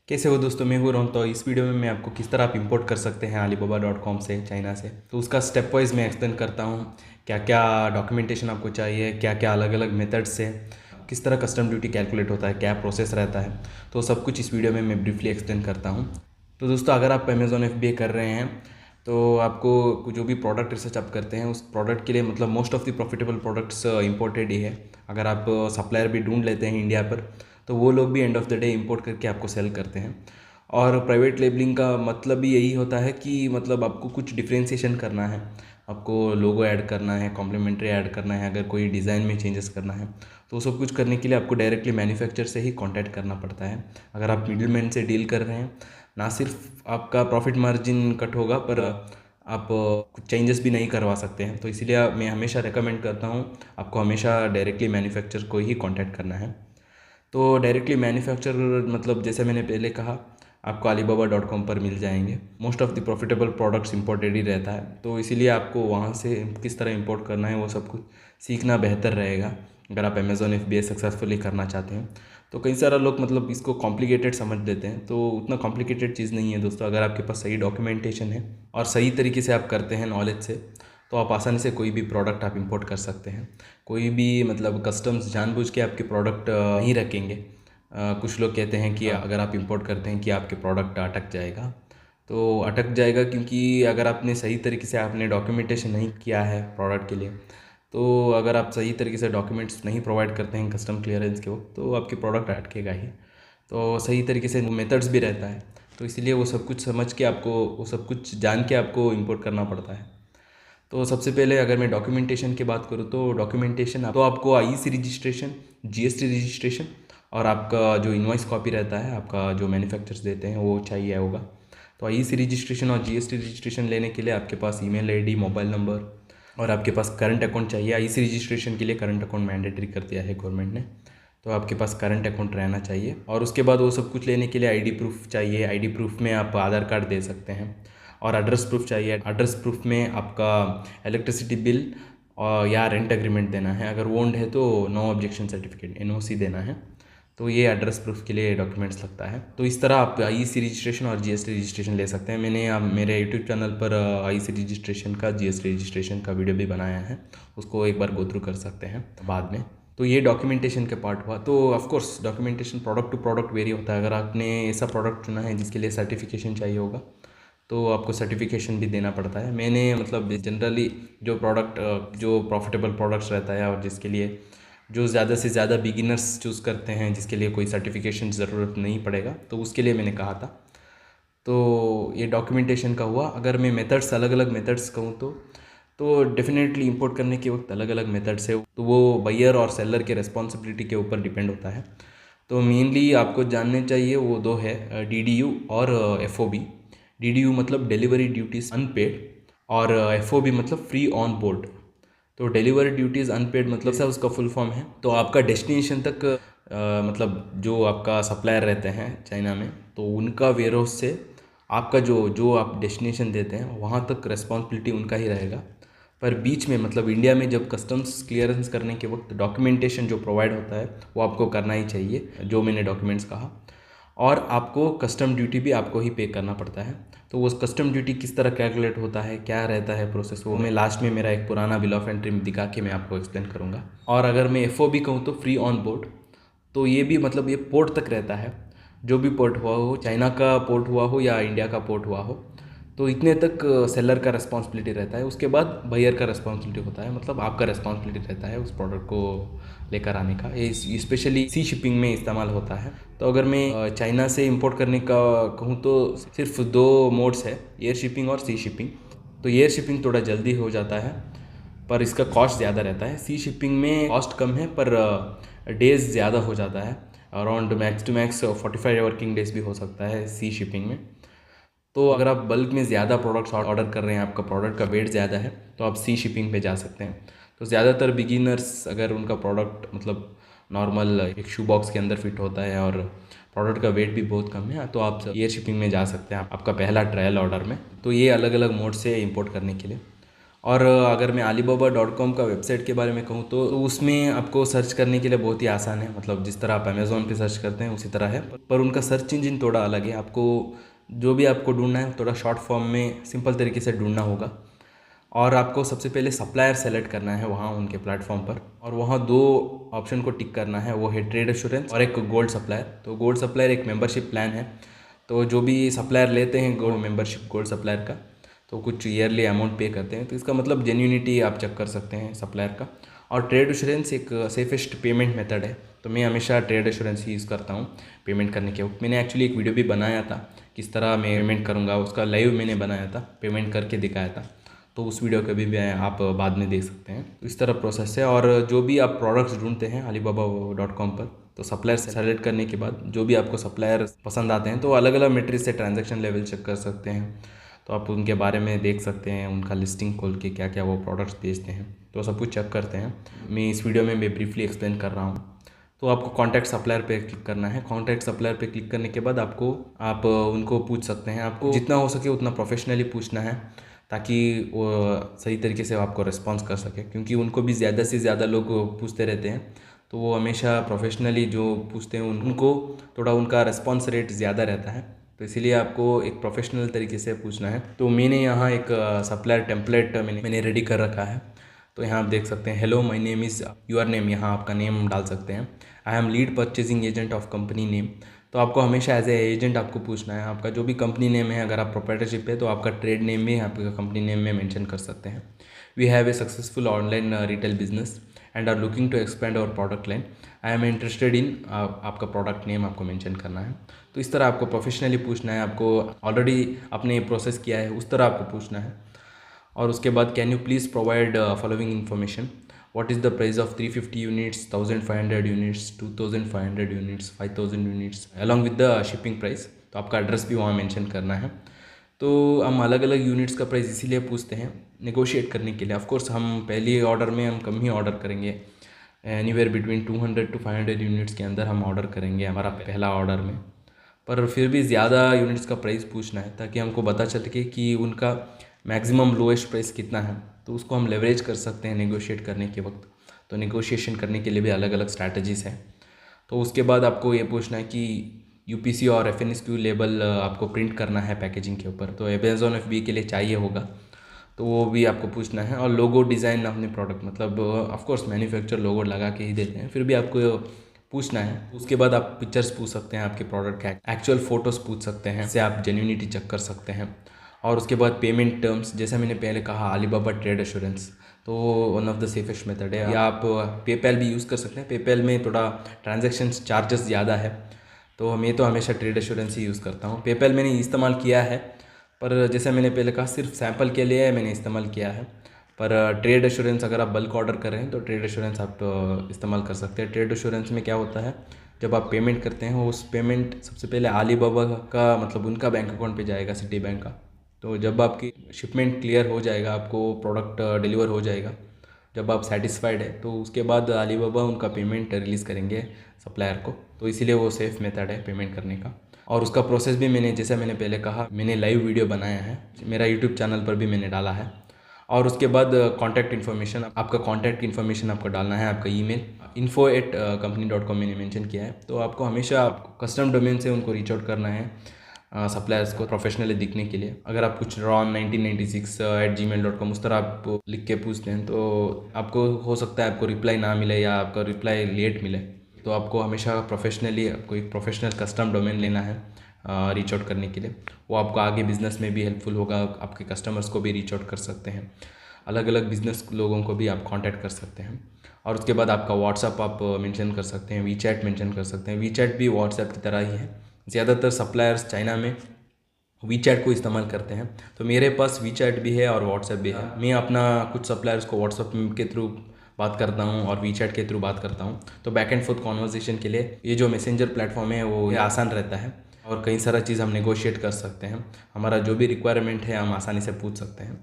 कैसे हो दोस्तों, मैं हूँ रोहन। तो इस वीडियो में मैं आपको किस तरह आप इंपोर्ट कर सकते हैं alibaba.com से, चाइना से, तो उसका स्टेप वाइज मैं एक्सप्लेन करता हूँ। क्या क्या डॉक्यूमेंटेशन आपको चाहिए, क्या क्या अलग अलग मेथड्स से किस तरह कस्टम ड्यूटी कैलकुलेट होता है, क्या प्रोसेस रहता है, तो सब कुछ इस वीडियो में मैं ब्रीफली एक्सप्लेन करता हूँ। तो दोस्तों, अगर आप अमेज़ॉन FBA कर रहे हैं तो आपको जो भी प्रोडक्ट रिसर्च आप करते हैं उस प्रोडक्ट के लिए मतलब most of the profitable products imported ही है। अगर आप सप्लायर भी ढूंढ लेते हैं इंडिया पर तो वो लोग भी end of the day import करके आपको सेल करते हैं। और प्राइवेट लेबलिंग का मतलब भी यही होता है कि मतलब आपको कुछ डिफ्रेंशिएशन करना है, आपको लोगो ऐड करना है, कॉम्प्लीमेंट्री ऐड करना है, अगर कोई डिज़ाइन में चेंजेस करना है तो वो सब कुछ करने के लिए आपको डायरेक्टली मैन्युफैक्चर से ही कांटेक्ट करना पड़ता है। अगर आप मिडिलमैन से डील कर रहे हैं, ना सिर्फ आपका प्रॉफिट मार्जिन कट होगा पर आप कुछ चेंजेस भी नहीं करवा सकते हैं। तो इसीलिए मैं हमेशा रेकमेंड करता हूँ आपको हमेशा डायरेक्टली मैन्युफैक्चर को ही कांटेक्ट करना है। तो डायरेक्टली मैन्युफैक्चर मतलब जैसे मैंने पहले कहा, आपको alibaba.com पर मिल जाएंगे। Most of the profitable products imported ही रहता है, तो इसीलिए आपको वहाँ से किस तरह इंपोर्ट करना है वो सब कुछ सीखना बेहतर रहेगा अगर आप अमेज़ॉन FBA सक्सेसफुली करना चाहते हैं। तो कई सारा लोग मतलब इसको कॉम्प्लिकेटेड समझ लेते हैं, तो उतना कॉम्प्लिकेटेड चीज़ नहीं है दोस्तों। अगर आपके पास सही डॉक्यूमेंटेशन है और सही तरीके से आप करते हैं नॉलेज से, तो आप आसानी से कोई भी प्रोडक्ट आप इंपोर्ट कर सकते हैं। कोई भी मतलब कस्टम्स जानबूझ के आपके प्रोडक्ट नहीं रखेंगे। कुछ लोग कहते हैं कि अगर आप इंपोर्ट करते हैं कि आपके प्रोडक्ट अटक जाएगा, तो अटक जाएगा क्योंकि अगर आपने सही तरीके से आपने डॉक्यूमेंटेशन नहीं किया है प्रोडक्ट के लिए, तो अगर आप सही तरीके से डॉक्यूमेंट्स नहीं प्रोवाइड करते हैं कस्टम क्लियरेंस के वक्त, तो आपके प्रोडक्ट अटकेगा ही। तो सही तरीके से मेथड्स भी रहता है, तो इसीलिए वो सब कुछ समझ के आपको, वो सब कुछ जान के आपको इंपोर्ट करना पड़ता है। तो सबसे पहले अगर मैं डॉक्यूमेंटेशन की बात करूँ तो डॉक्यूमेंटेशन तो आपको IEC रजिस्ट्रेशन, GST रजिस्ट्रेशन और आपका जो इनवॉइस कॉपी रहता है, आपका जो मैन्युफैक्चरर्स देते हैं वो चाहिए होगा। तो IEC रजिस्ट्रेशन और GST रजिस्ट्रेशन लेने के लिए आपके पास ईमेल ID, मोबाइल नंबर और आपके पास करंट अकाउंट चाहिए। IEC रजिस्ट्रेशन के लिए करंट अकाउंट मैंडेटरी कर दिया है गवर्नमेंट ने, तो आपके पास करंट अकाउंट रहना चाहिए। और उसके बाद वो सब कुछ लेने के लिए ID प्रूफ चाहिए। ID प्रूफ में आप आधार कार्ड दे सकते हैं और एड्रेस प्रूफ चाहिए। एड्रेस प्रूफ में आपका इलेक्ट्रिसिटी बिल और या रेंट एग्रीमेंट देना है। अगर ओन्ड है तो नो ऑब्जेक्शन सर्टिफिकेट, NOC देना है। तो ये एड्रेस प्रूफ के लिए डॉक्यूमेंट्स लगता है। तो इस तरह आप IEC रजिस्ट्रेशन और GST रजिस्ट्रेशन ले सकते हैं। मैंने मेरे यूट्यूब चैनल पर IEC रजिस्ट्रेशन का, GST रजिस्ट्रेशन का वीडियो भी बनाया है, उसको एक बार गो थ्रू कर सकते हैं बाद में। तो ये डॉक्यूमेंटेशन के पार्ट हुआ। तो of course documentation product to product vary होता है। अगर आपने ऐसा प्रोडक्ट चुना है जिसके लिए सर्टिफिकेशन चाहिए होगा तो आपको सर्टिफिकेशन भी देना पड़ता है। मैंने मतलब जनरली जो प्रोडक्ट जो प्रॉफिटेबल प्रोडक्ट्स रहता है और जिसके लिए जो ज़्यादा से ज़्यादा बिगिनर्स चूज़ करते हैं, जिसके लिए कोई सर्टिफिकेशन ज़रूरत नहीं पड़ेगा, तो उसके लिए मैंने कहा था। तो ये डॉक्यूमेंटेशन का हुआ। अगर मैं मेथड्स, अलग अलग मेथड्स कहूँ तो डेफिनेटली इंपोर्ट करने के वक्त अलग अलग मेथड्स है, तो वो बायर और सेलर के रिस्पॉन्सिबिलिटी के ऊपर डिपेंड होता है। तो मेनली आपको जानने चाहिए वो दो है, DDU और FOB। DDU मतलब डिलीवरी ड्यूटीज़ अनपेड और FOB मतलब फ्री ऑन बोर्ड। तो डिलीवरी ड्यूटीज़ अनपेड मतलब ऐसा उसका फुल फॉर्म है। तो आपका डेस्टिनेशन तक मतलब जो आपका सप्लायर रहते हैं चाइना में, तो उनका वेयर हाउस से आपका जो जो आप डेस्टिनेशन देते हैं वहाँ तक रिस्पॉन्सिबिलिटी उनका ही रहेगा। पर बीच में मतलब इंडिया में जब कस्टम्स क्लियरेंस करने के वक्त डॉक्यूमेंटेशन जो प्रोवाइड होता है वो आपको करना ही चाहिए, जो मैंने डॉक्यूमेंट्स कहा। और आपको कस्टम ड्यूटी भी आपको ही पे करना पड़ता है। तो वो कस्टम ड्यूटी किस तरह कैलकुलेट होता है, क्या रहता है प्रोसेस, वो मैं लास्ट में मेरा एक पुराना बिल ऑफ एंट्री में दिखा के मैं आपको एक्सप्लेन करूँगा। और अगर मैं FOB कहूँ तो फ्री ऑन बोर्ड, तो ये भी मतलब ये पोर्ट तक रहता है। जो भी पोर्ट हुआ हो, चाइना का पोर्ट हुआ हो या इंडिया का पोर्ट हुआ हो, तो इतने तक सेलर का रिस्पॉन्सिबिलिटी रहता है। उसके बाद बायर का रिस्पॉन्सिबिलिटी होता है, मतलब आपका रिस्पॉन्सिबिलिटी रहता है उस प्रोडक्ट को लेकर आने का। ये स्पेशली सी शिपिंग में इस्तेमाल होता है। तो अगर मैं चाइना से इंपोर्ट करने का कहूँ तो सिर्फ दो मोड्स है, एयर शिपिंग और सी शिपिंग। तो एयर शिपिंग थोड़ा जल्दी हो जाता है पर इसका कॉस्ट ज़्यादा रहता है। सी शिपिंग में कॉस्ट कम है पर डेज़ ज़्यादा हो जाता है। Around max to max 45 working days भी हो सकता है सी शिपिंग में। तो अगर आप बल्क में ज़्यादा प्रोडक्ट्स ऑर्डर कर रहे हैं, आपका प्रोडक्ट का वेट ज़्यादा है, तो आप सी शिपिंग पे जा सकते हैं। तो ज़्यादातर बिगिनर्स अगर उनका प्रोडक्ट मतलब नॉर्मल एक शू बॉक्स के अंदर फिट होता है और प्रोडक्ट का वेट भी बहुत कम है, तो आप एयर शिपिंग में जा सकते हैं आपका पहला ट्रायल ऑर्डर में। तो ये अलग अलग मोड से इंपोर्ट करने के लिए। और अगर मैं alibaba.com का वेबसाइट के बारे में कहूँ तो उसमें आपको सर्च करने के लिए बहुत ही आसान है, मतलब जिस तरह आप अमेज़ोन पे सर्च करते हैं उसी तरह है, पर उनका सर्च इंजन थोड़ा अलग है। आपको जो भी आपको ढूंढना है थोड़ा शॉर्ट फॉर्म में सिंपल तरीके से ढूंढना होगा। और आपको सबसे पहले सप्लायर सेलेक्ट करना है वहाँ उनके प्लेटफॉर्म पर, और वहाँ दो ऑप्शन को टिक करना है, वो है ट्रेड एश्योरेंस और एक गोल्ड सप्लायर। तो गोल्ड सप्लायर एक मेंबरशिप प्लान है, तो जो भी सप्लायर लेते हैं गोल्ड मेंबरशिप गोल्ड सप्लायर का, तो कुछ ईयरली अमाउंट पे करते हैं, तो इसका मतलब जेन्यूनिटी आप चेक कर सकते हैं सप्लायर का। और ट्रेड एश्योरेंस एक सेफेस्ट पेमेंट मेथड है, तो मैं हमेशा ट्रेड एश्योरेंस ही यूज़ करता हूँ पेमेंट करने के वक्त। मैंने एक्चुअली एक वीडियो भी बनाया था किस तरह मैं पेमेंट करूँगा, उसका लाइव मैंने बनाया था, पेमेंट करके दिखाया था, तो उस वीडियो को भी आप बाद में देख सकते हैं। तो इस तरह प्रोसेस है। और जो भी आप प्रोडक्ट्स ढूंढते हैं alibaba.com पर, तो सप्लायर सेलेक्ट करने के बाद जो भी आपको सप्लायर पसंद आते हैं तो अलग अलग मेट्रिक से ट्रांजैक्शन लेवल चेक कर सकते हैं, तो आप उनके बारे में देख सकते हैं, उनका लिस्टिंग खोल के क्या क्या वो प्रोडक्ट्स बेचते हैं, तो सब कुछ चेक करते हैं। मैं इस वीडियो में मैं ब्रीफली एक्सप्लेन कर रहा हूँ। तो आपको कॉन्टैक्ट सप्लायर पे क्लिक करना है। कॉन्टैक्ट सप्लायर पे क्लिक करने के बाद आप उनको पूछ सकते हैं, आपको जितना हो सके उतना प्रोफेशनली पूछना है, ताकि वो सही तरीके से आपको रिस्पॉन्स कर सके, क्योंकि उनको भी ज़्यादा से ज़्यादा लोग पूछते रहते हैं, तो वो हमेशा प्रोफेशनली जो पूछते हैं उनको थोड़ा उनका रिस्पॉन्स रेट ज़्यादा रहता है, तो इसीलिए आपको एक प्रोफेशनल तरीके से पूछना है। तो मैंने यहाँ एक सप्लायर टेम्पलेट मैंने रेडी कर रखा है, तो यहाँ आप देख सकते हैं, hello my name is your name, यहाँ आपका नेम डाल सकते हैं। I am lead purchasing agent of company name, तो आपको हमेशा एज ए एजेंट आपको पूछना है, आपका जो भी कंपनी नेम है, अगर आप प्रोप्राइटरशिप है तो आपका ट्रेड नेम भी आपका कंपनी नेम में मेंशन कर सकते हैं। We have a successful online retail business and are looking to expand our product line, I am interested in, आपका प्रोडक्ट नेम आपको मेंशन करना है। तो इस तरह आपको प्रोफेशनली पूछना है, आपको ऑलरेडी आपने प्रोसेस किया है उस तरह आपको पूछना है। और उसके बाद can you please provide following information, what is the price of 350 units, 1500 units, 2500 units, 5000 units along with the shipping price, तो आपका एड्रेस भी वहाँ मेंशन करना है। तो हम अलग अलग यूनिट्स का प्राइस इसीलिए पूछते हैं नेगोशिएट करने के लिए। ऑफकोर्स हम पहली ऑर्डर में हम कम ही ऑर्डर करेंगे, एनीवेयर बिटवीन 200 to 500 यूनिट्स के अंदर हम ऑर्डर करेंगे हमारा पहला ऑर्डर में, पर फिर भी ज़्यादा यूनिट्स का प्राइस पूछना है ताकि हमको पता चल के कि उनका मैक्सिमम लोएस्ट प्राइस कितना है, तो उसको हम लेवरेज कर सकते हैं नेगोशिएट करने के वक्त। तो नेगोशिएशन करने के लिए भी अलग अलग स्ट्रैटेजीज़ हैं। तो उसके बाद आपको ये पूछना है कि यूपीसी और एफएनएसक्यू लेबल आपको प्रिंट करना है पैकेजिंग के ऊपर, तो अमेज़ॉन एफबी के लिए चाहिए होगा, तो वो भी आपको पूछना है। और लोगो डिज़ाइन अपने प्रोडक्ट, मतलब ऑफकोर्स मैन्युफैक्चर लोगो लगा के ही देते हैं, फिर भी आपको पूछना है। उसके बाद आप पिक्चर्स पूछ सकते हैं आपके प्रोडक्ट का, एक्चुअल फ़ोटोज़ पूछ सकते हैं, इससे आप जेन्यूनिटी चेक कर सकते हैं। और उसके बाद पेमेंट टर्म्स, जैसा मैंने पहले कहा अलीबाबा ट्रेड एश्योरेंस, तो one of the safest method है। या आप पेपैल भी यूज़ कर सकते हैं, पेपैल में थोड़ा ट्रांजेक्शन चार्जेस ज़्यादा है, तो मैं तो हमेशा ट्रेड एश्योरेंस ही यूज़ करता हूँ। पेपैल मैंने इस्तेमाल किया है, पर जैसे मैंने पहले कहा सिर्फ सैम्पल के लिए मैंने इस्तेमाल किया है, पर ट्रेड एश्योरेंस अगर आप बल्क ऑर्डर कर रहे हैं तो ट्रेड एश्योरेंस आप इस्तेमाल कर सकते हैं। ट्रेड एश्योरेंस में क्या होता है, जब आप पेमेंट करते हैं उस पेमेंट सबसे पहले अलीबाबा का, मतलब उनका बैंक अकाउंट पे जाएगा, सिटी बैंक का। तो जब आपकी शिपमेंट क्लियर हो जाएगा, आपको प्रोडक्ट डिलीवर हो जाएगा, जब आप सेटिस्फाइड है, तो उसके बाद अलीबाबा उनका पेमेंट रिलीज़ करेंगे सप्लायर को, तो इसीलिए वो सेफ़ मेथड है पेमेंट करने का। और उसका प्रोसेस भी मैंने, जैसा मैंने पहले कहा, मैंने लाइव वीडियो बनाया है, मेरा यूट्यूब चैनल पर भी मैंने डाला है। और उसके बाद कॉन्टैक्ट इन्फॉर्मेशन, आपका कॉन्टैक्ट इन्फॉर्मेशन आपको डालना है, आपका ईमेल info@company.com मैंने मेंशन किया है। तो आपको हमेशा कस्टम डोमेन से उनको रीच आउट करना है सप्लायर्स को प्रोफेशनली दिखने के लिए। अगर आप कुछ रॉन 1996 @gmail.com उस तरह आप लिख के पूछते हैं तो आपको हो सकता है आपको रिप्लाई ना मिले या आपका रिप्लाई लेट मिले, तो आपको हमेशा प्रोफेशनली, आपको एक प्रोफेशनल कस्टम डोमेन लेना है रीच आउट करने के लिए। वो आपको आगे बिजनेस में भी हेल्पफुल होगा, आपके कस्टमर्स को भी रीच आउट कर सकते हैं, अलग अलग बिजनेस लोगों को भी आप कांटेक्ट कर सकते हैं। और उसके बाद आपका व्हाट्सअप आप मेंशन कर सकते हैं, वीचैट मेंशन कर सकते हैं। वीचैट भी व्हाट्सएप की तरह ही है, ज़्यादातर सप्लायर्स चाइना में वीचैट को इस्तेमाल करते हैं, तो मेरे पास वीचैट भी है और व्हाट्सएप भी है। मैं अपना कुछ सप्लायर्स को व्हाट्सएप के थ्रू बात करता हूँ और वीचैट के थ्रू बात करता हूँ, तो बैक एंड फोर्थ कॉन्वर्जेशन के लिए ये जो मैसेंजर प्लेटफॉर्म है वो ये आसान रहता है, और कई सारा चीज़ हम नेगोशिएट कर सकते हैं, हमारा जो भी रिक्वायरमेंट है हम आसानी से पूछ सकते हैं।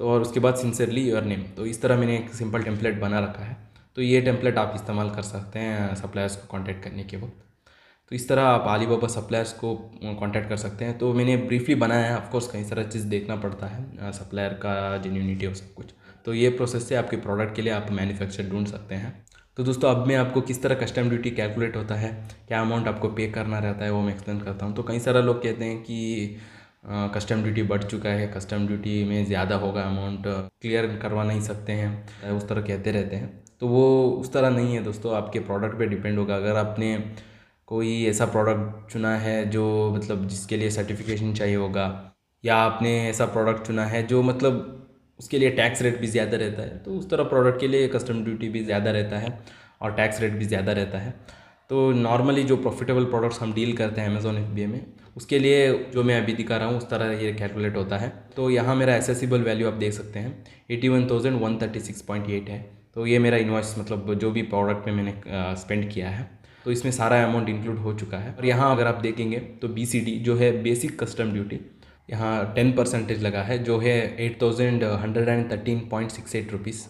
तो और उसके बाद सिंसियरली योर नेम, तो इस तरह मैंने एक सिंपल टेम्पलेट बना रखा है, तो ये टेम्पलेट आप इस्तेमाल कर सकते हैं सप्लायर्स को कांटेक्ट करने के वक्त। तो इस तरह आप अलीबाबा सप्लायर्स को कांटेक्ट कर सकते हैं। तो मैंने ब्रीफली बनाया है, ऑफकोर्स कई सारा चीज़ देखना पड़ता है सप्लायर का जेन्युइनिटी और सब कुछ। तो ये प्रोसेस से आपके प्रोडक्ट के लिए आप मैन्युफैक्चर ढूंढ सकते हैं। तो दोस्तों अब मैं आपको किस तरह कस्टम ड्यूटी कैलकुलेट होता है, क्या अमाउंट आपको पे करना रहता है, वो मैं एक्सप्लेन करता हूँ। तो कई सारे लोग कहते हैं कि कस्टम ड्यूटी बढ़ चुका है, कस्टम ड्यूटी में ज़्यादा होगा, अमाउंट क्लियर करवा नहीं सकते हैं, उस तरह कहते रहते हैं। तो वो उस तरह नहीं है दोस्तों, आपके प्रोडक्ट पे डिपेंड होगा। अगर आपने कोई ऐसा प्रोडक्ट चुना है जो मतलब जिसके लिए सर्टिफिकेशन चाहिए होगा, या आपने ऐसा प्रोडक्ट चुना है जो मतलब उसके लिए टैक्स रेट भी ज़्यादा रहता है, तो उस तरह प्रोडक्ट के लिए कस्टम ड्यूटी भी ज़्यादा रहता है और टैक्स रेट भी ज़्यादा रहता है। तो नॉर्मली जो प्रॉफिटेबल प्रोडक्ट्स हम डील करते हैं अमेज़ॉन FBA में, उसके लिए जो मैं अभी दिखा रहा हूँ उस तरह ये कैलकुलेट होता है। तो यहाँ मेरा एसेसिबल वैल्यू आप देख सकते हैं 81,136.8 है। तो ये मेरा इन्वॉइस मतलब जो भी प्रोडक्ट में मैंने स्पेंड किया है, तो इसमें सारा अमाउंट इंक्लूड हो चुका है। और यहाँ अगर आप देखेंगे तो BCD जो है बेसिक कस्टम ड्यूटी, यहाँ 10% लगा है, जो है 8,113.68 रुपीज़।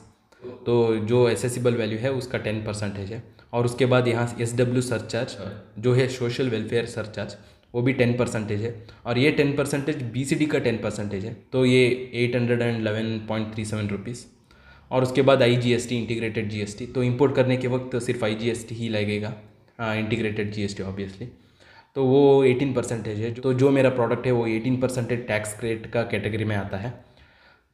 तो जो एसेसिबल वैल्यू है उसका 10% है। और उसके बाद यहाँ SW सरचार्ज जो है सोशल वेलफेयर सरचार्ज, वो भी 10% है। और ये 10% BCD का 10% है, तो ये 811.37 रुपीज़। और उसके बाद IGST इंटीग्रेटेड GST, तो इंपोर्ट करने के वक्त सिर्फ IGST ही लगेगा, इंटीग्रेटेड GST ऑब्वियसली। तो वो 18% है। तो जो मेरा प्रोडक्ट है वो 18% टैक्स क्रेडिट का कैटेगरी में आता है।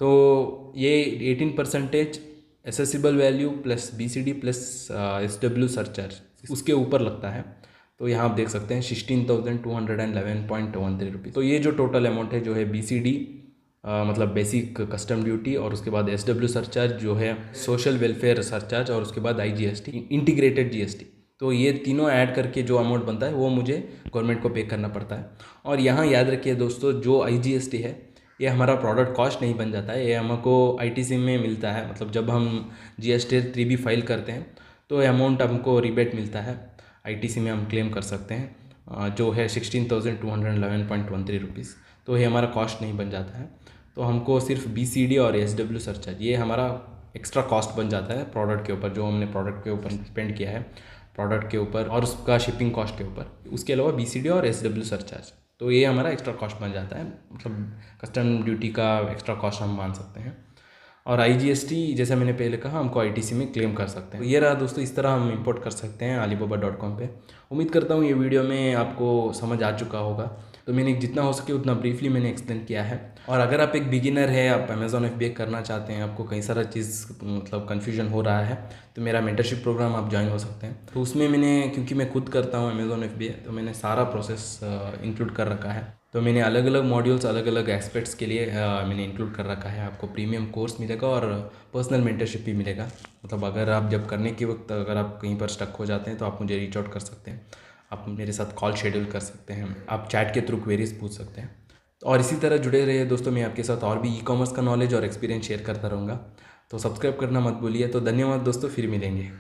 तो ये 18% accessible value plus BCD plus SW surcharge उसके ऊपर लगता है। तो यहाँ आप देख सकते हैं 16,211.13 रुपीज़। तो ये जो टोटल अमाउंट है जो है BCD मतलब बेसिक कस्टम ड्यूटी, और उसके बाद SW सरचार्ज जो है सोशल वेलफेयर सरचार्ज, और उसके बाद IGST इंटीग्रेटेड GST, तो ये तीनों ऐड करके जो अमाउंट बनता है वो मुझे गवर्नमेंट को पे करना पड़ता है। और यहाँ याद रखिए दोस्तों, जो IGST है ये हमारा प्रोडक्ट कॉस्ट नहीं बन जाता है, ये हमको ITC में मिलता है। मतलब जब हम GST 3B फाइल करते हैं तो ये अमाउंट हमको रिबेट मिलता है, ITC में हम क्लेम कर सकते हैं, जो है 16,211.13 रुपीज़। तो ये हमारा कॉस्ट नहीं बन जाता है। तो हमको सिर्फ BCD और SW सरचार्ज ये हमारा एक्स्ट्रा कॉस्ट बन जाता है प्रोडक्ट के ऊपर, जो हमने प्रोडक्ट के ऊपर स्पेंड किया है प्रोडक्ट के ऊपर और उसका शिपिंग कॉस्ट के ऊपर। उसके अलावा BCD और SW सरचार्ज, तो ये हमारा एक्स्ट्रा कॉस्ट बन जाता है, मतलब कस्टम ड्यूटी का एक्स्ट्रा कॉस्ट हम मान सकते हैं। और IGST जैसा मैंने पहले कहा हमको ITC में क्लेम कर सकते हैं। तो ये रहा दोस्तों, इस तरह हम इंपोर्ट कर सकते हैं alibaba.com पे। उम्मीद करता हूँ ये वीडियो में आपको समझ आ चुका होगा। तो मैंने जितना हो सके उतना ब्रीफली मैंने एक्सप्लेन किया है। और अगर आप एक बिगिनर है, आप अमेज़ॉन FBA करना चाहते हैं, आपको कई सारा चीज़ मतलब कन्फ्यूजन हो रहा है, तो मेरा मेंटरशिप प्रोग्राम आप ज्वाइन हो सकते हैं। तो उसमें मैंने, क्योंकि मैं खुद करता हूँ अमेज़ॉन FBA, तो मैंने सारा प्रोसेस इंक्लूड कर रखा है। तो मैंने अलग अलग मॉड्यूल्स अलग अलग एस्पेक्ट्स के लिए मैंने इंक्लूड कर रखा है। आपको प्रीमियम कोर्स मिलेगा और पर्सनल मेंटरशिप भी मिलेगा। मतलब अगर आप जब करने के वक्त अगर आप कहीं पर स्टक हो जाते हैं तो आप मुझे रीच आउट कर सकते हैं, आप मेरे साथ कॉल शेड्यूल कर सकते हैं, आप चैट के थ्रू क्वेरीज पूछ सकते हैं। और इसी तरह जुड़े रहिए दोस्तों, मैं आपके साथ और भी ई-कॉमर्स का नॉलेज और एक्सपीरियंस शेयर करता रहूँगा। तो सब्सक्राइब करना मत भूलिए। तो धन्यवाद दोस्तों, फिर मिलेंगे।